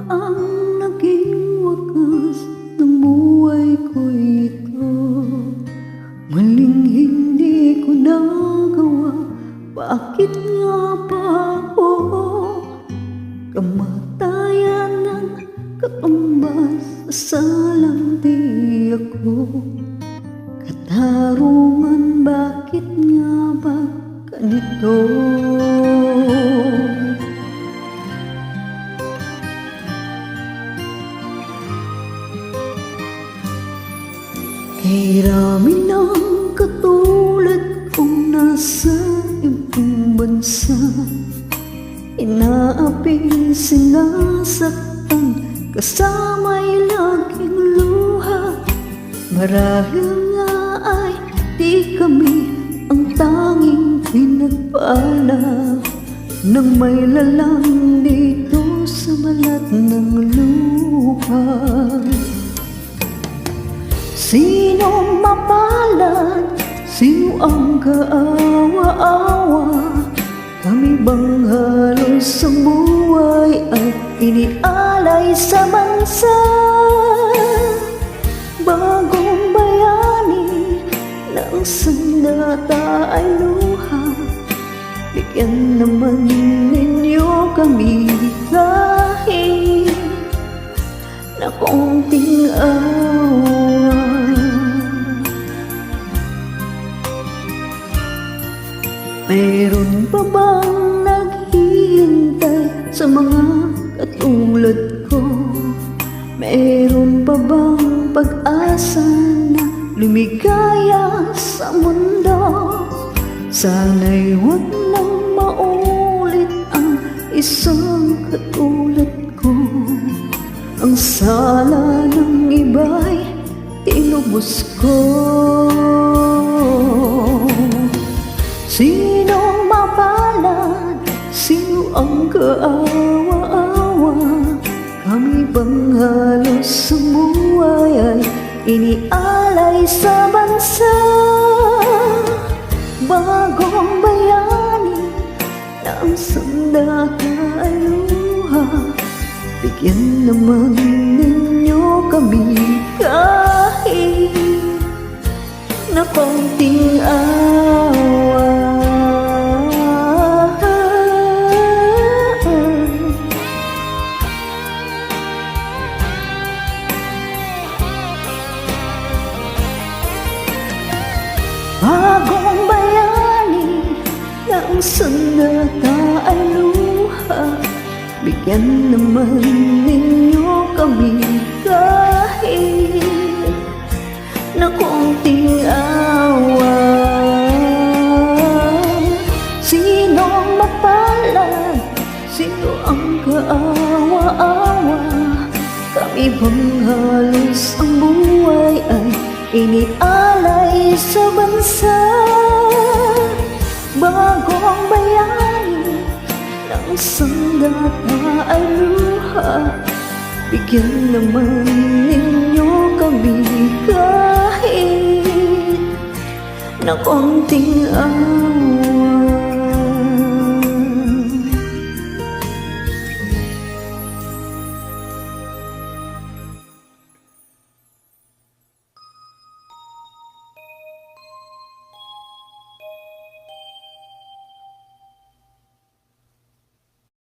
ang naging wakas ng buhay ko'y ito. Maling hindi ko nagawa, bakit nga ba ako? Kamatayan ng katumbas, salang di ako. Katarungan, bakit nga ba ganito? Kay rami ng katulad kong nasa ibang bansa, inaapi, sinasaktan, kasama'y laging luha. Marahil nga ay di kami ang tanging pinagpala ng may lalang dito sa balat ng lupa. Sino mapalad? Sino ang kaawa-awa? Kami bang halos ang buhay ay inialay sa bansa? Bagong bayani ng sandata ay luha, bigyan naman ninyo kami kahit na konting awa. Mayroon pa bang naghihintay sa mga katulad ko? Mayroon pa bang pag-asa na lumigaya sa mundo? Sana'y huwag nang maulit ang isang katulad ko. Ang sala ng iba'y tinubos ko. Sino mapalad? Sino ang kaawa-awa? Kami bang halos ang buhay ay inialay sa bansa? Bagong bayani na ang sandata ay luha, bigyan naman ninyo kami kahit na konting awa. Bagong bayani na ang sandata ay luha, bigyan naman ninyo kami kahit na konting awa. Sino mapalad? Sino ang kaawa-awa? Kami bang halos ang buhay ay inialay sa bansa? Bagong bayani ng sandata ay luha, bigyan naman ninyo kami kahit na konting awa.